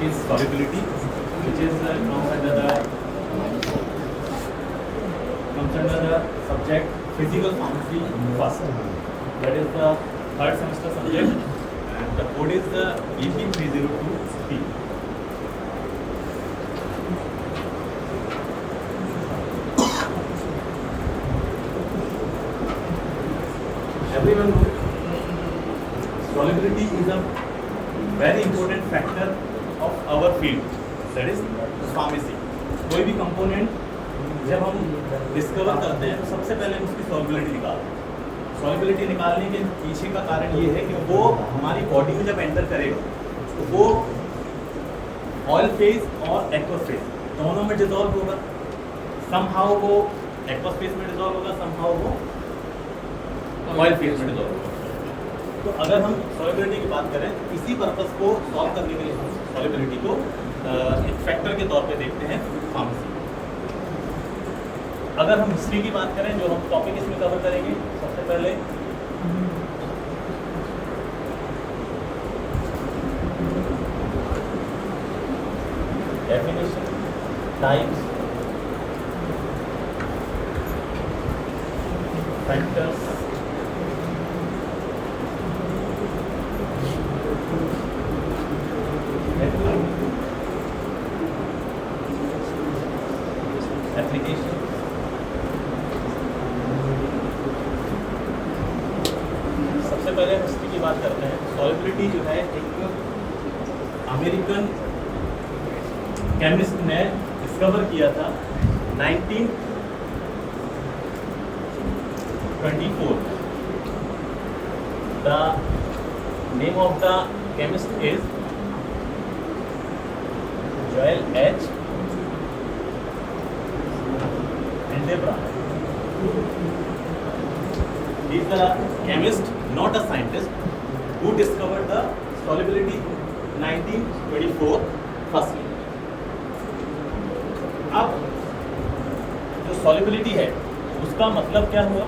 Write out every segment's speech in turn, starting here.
is solubility, which is comes under the subject physical pharmacy first. That is the third semester subject, and the code is the EP302P. Everyone knows solubility is a very important factor of our field, that is pharmacy. कोई भी component जब हम discover करते हैं तो सबसे पहले हम उसकी सॉल्युबिलिटी निकालते हैं। सॉल्युबिलिटी निकालने के पीछे का कारण ये है कि वो हमारी बॉडी में जब एंटर करेगा तो वो ऑयल फेज और एक्वस फेज दोनों में डिजॉल्व होगा। समहाउ वो एक्वस फेज में डिजॉल्व होगा, समहाउ वो ऑयल फेज में डिजॉल्व होगा। तो अगर हम सॉल्युबिलिटी की बात करें, इसी पर्पस को सॉल्व करने के लिए हम सॉल्युबिलिटी को एक फैक्टर के तौर पे देखते हैं फार्मेसी। अगर हम हिस्ट्री की बात करें, जो हम टॉपिक इसमें कवर करेंगे, सबसे पहले डेफिनेशन, टाइप्स, फैक्टर्स, एप्लीकेशन, सबसे पहले हिस्ट्री की बात करते हैं। सॉल्युबिलिटी जो है एक अमेरिकन केमिस्ट ने डिस्कवर किया था 1924। The name of the chemist is Joel H Hildebrand. He is a chemist, not a scientist, who discovered the solubility in 1924 firstly. अब जो solubility है उसका मतलब क्या हुआ?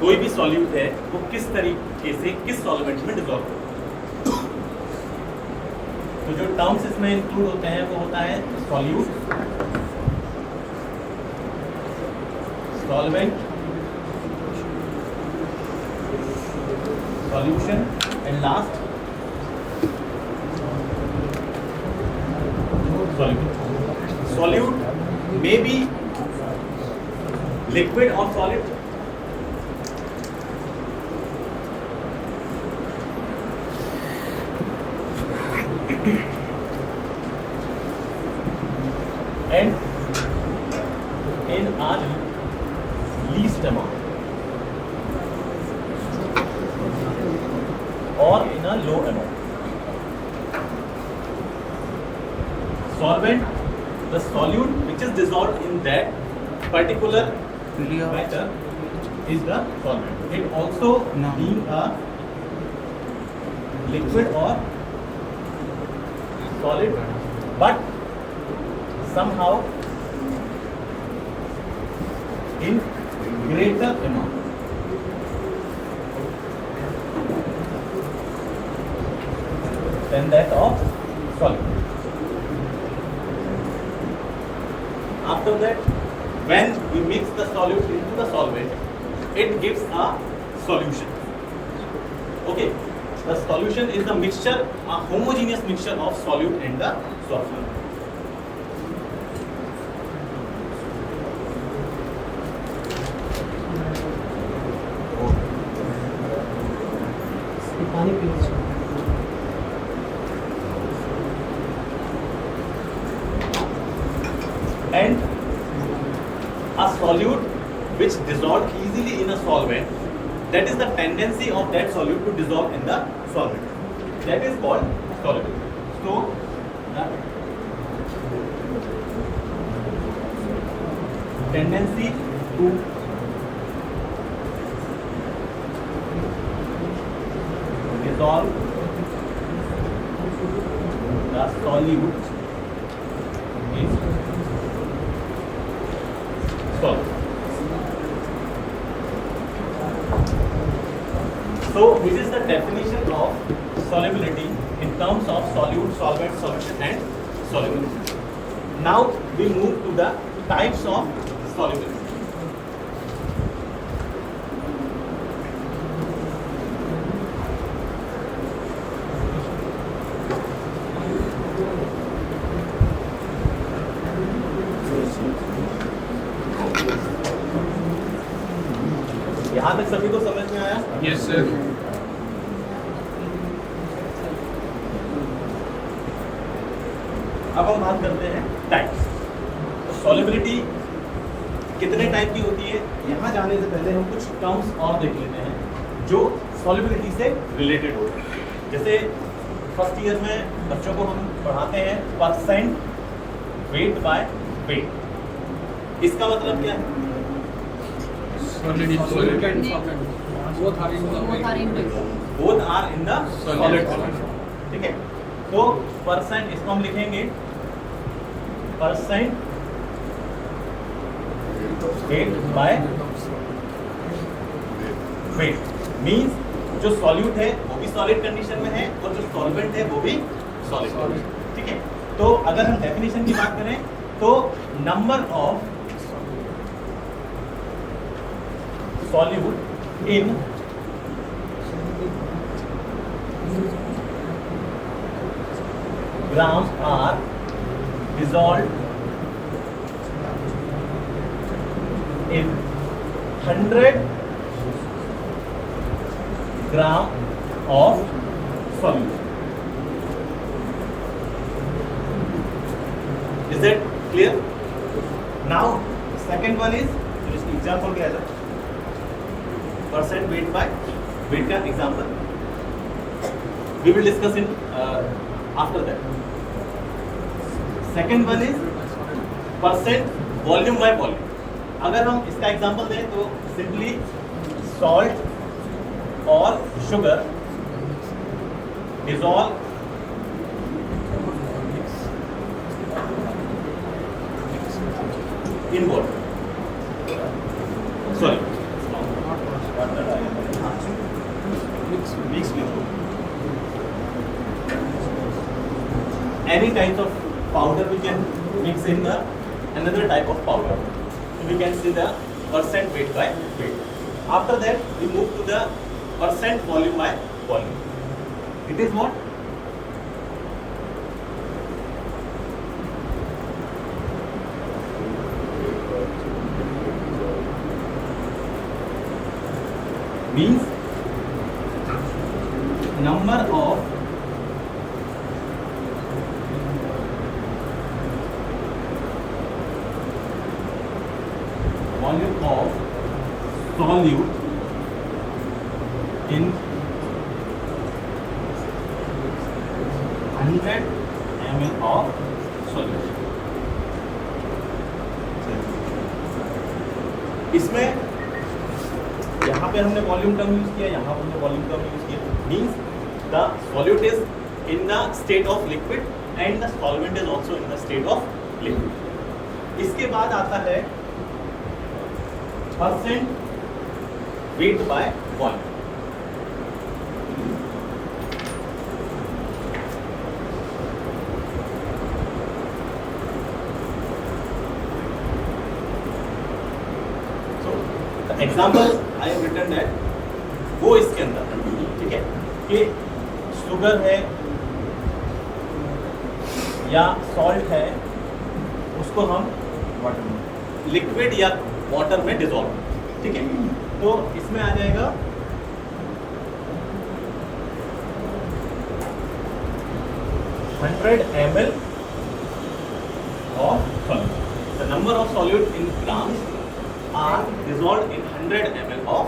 कोई भी सॉल्यूट है वो किस तरीके से किस सॉल्वेंट में डिसॉल्व होगा। तो जो टर्म्स इसमें इंक्लूड होते हैं वो होता है solute, solvent, solution, and last solute. Solute may be liquid or solid. And in our least amount or in a low amount. Solvent, the solute which is dissolved in that particular matter is the solvent. It also being a liquid or solid, but somehow in greater amount. Than that of solid. After that, when we mix the solute into the solvent, it gives a solution. Okay, the solution is the mixture, a homogeneous mixture of solute and the solvent. And a solute which dissolves easily in a solvent, that is the tendency of that solute to dissolve in the solvent. That is called solubility. So, the tendency to dissolve the solute is solved. So this is the definition of solubility in terms of solute, solvent, solution and solubility. Now we move to the types of solubility. यहाँ तक सभी को समझ में आया? Yes sir. अब हम बात करते हैं टाइप्स। सॉल्युबिलिटी कितने टाइप की होती है, यहाँ जाने से पहले हम कुछ टर्म्स और देख लेते हैं जो सॉल्युबिलिटी से रिलेटेड होते हैं। जैसे फर्स्ट ईयर में बच्चों को हम पढ़ाते हैं परसेंट वेट बाय वेट। इसका मतलब क्या है? both are in both are in the solid form. ठीक है, तो परसेंट इसको हम लिखेंगे percent weight by weight. Means जो सॉल्यूट है वो भी सॉलिड कंडीशन में है और जो सॉल्वेंट है वो भी सॉलिड। ठीक है, तो अगर हम डेफिनेशन की बात करें तो number of solute in grams are dissolved in 100 gram of solution. Is that clear? Now second one is इसकी एग्जांपल क्या है? परसेंट वेट बाय वेट का example we will discuss in after that. Second one is percent volume by volume. अगर हम इसका example दें तो simply salt और sugar dissolve in water. Sorry mix with any types of powder we can mix in the another type of powder. So we can see the percent weight by weight. After that we move to the percent volume by volume. It is what? Means number of volume of solute in 100 ml of solution. इसमें यहाँ पे हमने volume term use किया, यहाँ पे हमने volume term use किया। Means the solute is in the state of liquid and the solvent is also in the state of liquid. इसके बाद आता है percent weight by volume. So the example I have written that वो इसके अंदर, ठीक है, कि शुगर है या सॉल्ट है उसको हम लिक्विड या वाटर में डिसॉल्व, ठीक है, तो इसमें आ जाएगा 100 ml of solute. The number of solute in grams are dissolved in 100 ml of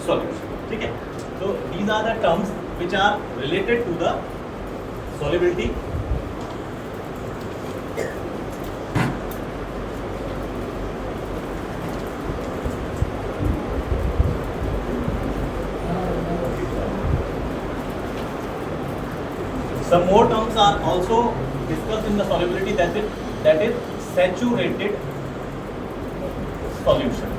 solution. ठीक है, so these are the terms which are related to the solubility. Some more terms are also discussed in the solubility, that is saturated solution,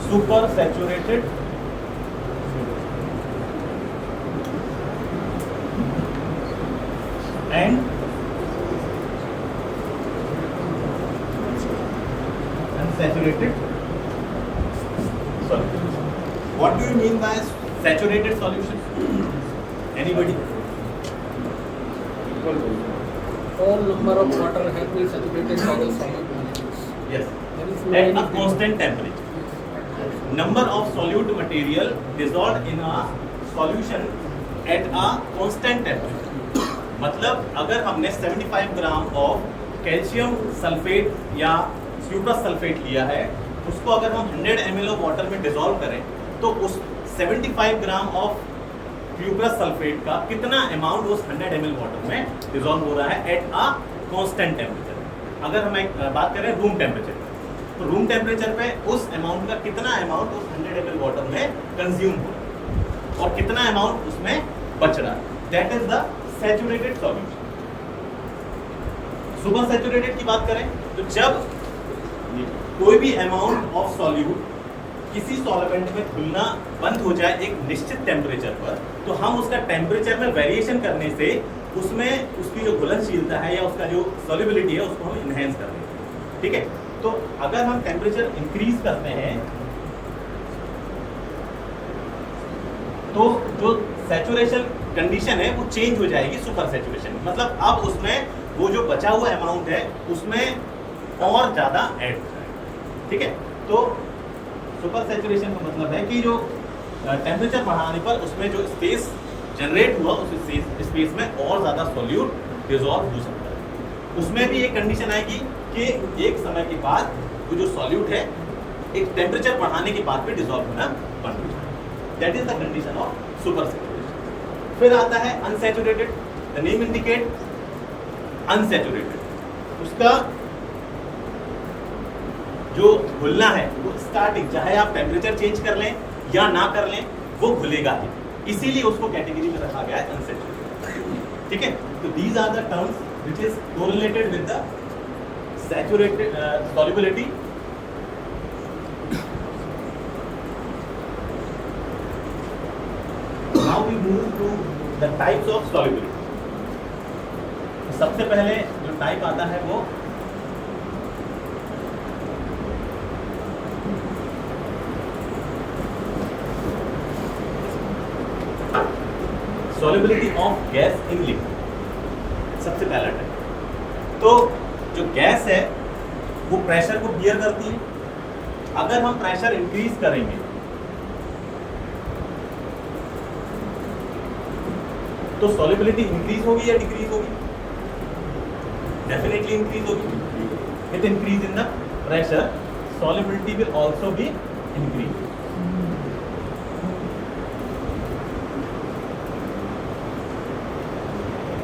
super saturated and unsaturated solution. What do you mean by saturated solution? Anybody? All number of water have been saturated by the solid molecules. Yes. There is At a fluorine. constant temperature. Number of solute material dissolved in a solution at a constant temperature. मतलब अगर हमने 75 gram of calcium sulphate या सुपरस sulphate लिया है, उसको अगर हम 100 ml of water में डिसॉल्व करें तो उस 75 ग्राम ऑफ फ्यूप्रस सल्फेट का कितना अमाउंट उस 100 ml वाटर में डिसॉल्व हो रहा है एट अ कांस्टेंट टेम्परेचर। अगर हम एक बात करें रूम टेम्परेचर, तो रूम टेम्परेचर पे उस अमाउंट का कितना अमाउंट उस 100 ml वाटर में कंज्यूम हो रहा है और कितना अमाउंट उसमें बच रहा है, that is the saturated solution. Super saturated की बात करें तो जब कोई भी अमाउंट ऑफ सॉल्यूट किसी सॉल्वेंट में घुलना बंद हो जाए एक निश्चित टेम्परेचर पर, तो हम उसका टेम्परेचर में वेरिएशन करने से उसमें उसकी जो घुलनशीलता है या उसका जो सॉल्युबिलिटी है उसको हम इनहेंस कर देते हैं। ठीक है, तो अगर हम टेम्परेचर इंक्रीज करते हैं तो जो सैचुरेशन कंडीशन है वो चेंज हो जाएगी सुपर सैचुरेशन, मतलब अब उसमें वो जो बचा हुआ अमाउंट है उसमें और ज़्यादा ऐड हो जाएगा। ठीक है, तो सुपर सैचुरेशन का मतलब है कि जो टेम्परेचर बढ़ाने पर उसमें जो स्पेस जनरेट हुआ उस स्पेस में और ज़्यादा सॉल्यूट डिसॉल्व हो सकता है। उसमें भी एक कंडीशन आएगी कि एक समय के बाद वो जो सॉल्यूट है एक टेम्परेचर बढ़ाने के बाद भी डिसॉल्व होना बंद हो जाए। That is the condition of super saturation. फिर आता है unsaturated, the name indicate unsaturated. उसका जो घुलना है वो स्टार्टिंग, चाहे आप टेम्परेचर चेंज कर लें या ना कर लें, वो घुलेगा ही, इसीलिए उसको कैटेगरी में रखा गया है अनसैचुरेटेड। ठीक है, तो these are the terms which is correlated with the saturated solubility. Now we move to the types of solubility. सबसे पहले जो टाइप आता है वो solubility of gas in liquid, सबसे पहला टाइप। तो जो गैस है वो प्रेशर को बियर करती है। अगर हम प्रेशर इंक्रीज करेंगे तो solubility इंक्रीज होगी या डिक्रीज होगी? डेफिनेटली इंक्रीज होगी। With increase in the pressure solubility will also be increased।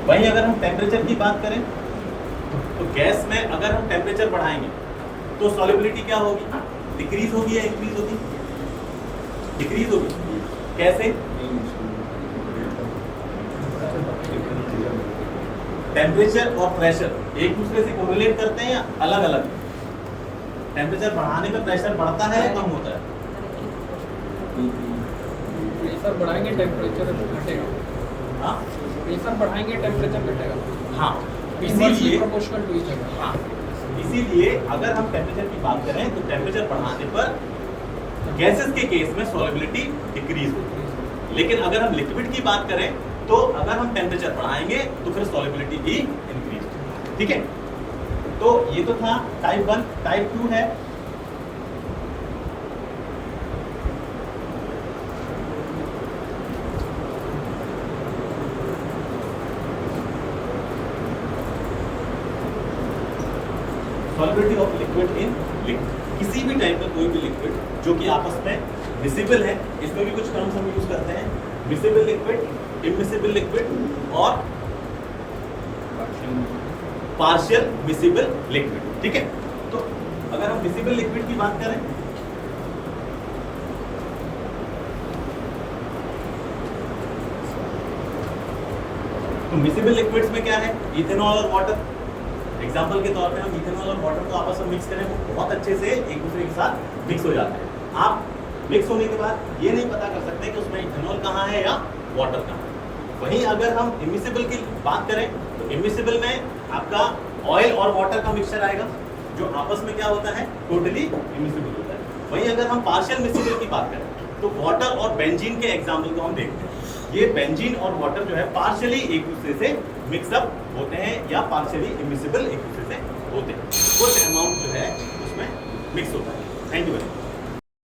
वहीं अगर हम टेम्परेचर की बात करें तो गैस में अगर हम टेम्परेचर बढ़ाएंगे तो सॉल्युबिलिटी क्या होगी? डिक्रीज होगी या इंक्रीज होगी? डिक्रीज होगी। कैसे? टेम्परेचर और प्रेशर एक दूसरे से कोरिलेट करते हैं या अलग अलग? टेम्परेचर बढ़ाने में प्रेशर बढ़ता है या कम होता है? प्रेशर बढ़ाएंगे टेम्परेचर घटेगा। हाँ, प्रेशर बढ़ाएंगे टेम्परेचर घटेगा। हाँ, इसीलिए प्रोपोर्शनल टू ईच अदर। हाँ, इसीलिए अगर हम टेम्परेचर की बात करें तो टेम्परेचर बढ़ाने पर गैसेस के केस में सॉल्युबिलिटी डिक्रीज होती है, लेकिन अगर हम लिक्विड की बात करें तो अगर हम टेम्परेचर बढ़ाएंगे तो फिर सॉल्युबिलिटी भी इंक्रीज होगी। ठीक है, तो ये तो था टाइप 1। टाइप 2 है solubility of liquid in liquid. किसी भी टाइप का कोई भी लिक्विड जो कि आपस में मिसिबल है, इसमें भी कुछ टर्म्स हम यूज करते हैं, मिसिबल लिक्विड, इमिसिबल लिक्विड और पार्शियल मिसिबल लिक्विड। ठीक है, तो अगर हम मिसिबल लिक्विड की बात करें तो मिसिबल लिक्विड्स में क्या है? इथेनॉल और वाटर। एग्जाम्पल के तौर पे हम इथेनॉल और वाटर को आपस में मिक्स करें, वो बहुत अच्छे से एक दूसरे के साथ मिक्स हो जाते हैं। आप मिक्स होने के बाद ये नहीं पता कर सकते कि उसमें इथेनॉल कहाँ है या वाटर कहाँ है। वहीं अगर हम इमिसिबल की बात करें तो इमिसिबल में आपका ऑयल और वाटर का मिक्सचर आएगा जो आपस में क्या होता है, टोटली इमिसिबल होता है। वहीं अगर हम पार्शियल मिक्सिबल की बात करें तो वाटर और बेंजीन के एग्जाम्पल को हम देखते हैं। ये बेंजीन और वाटर जो है पार्शियली एक दूसरे से मिक्सअप होते हैं या पार्शियली इमिसिबल एक दूसरे से होते हैं, कुछ अमाउंट जो है उसमें मिक्स होता है। Thank you very much.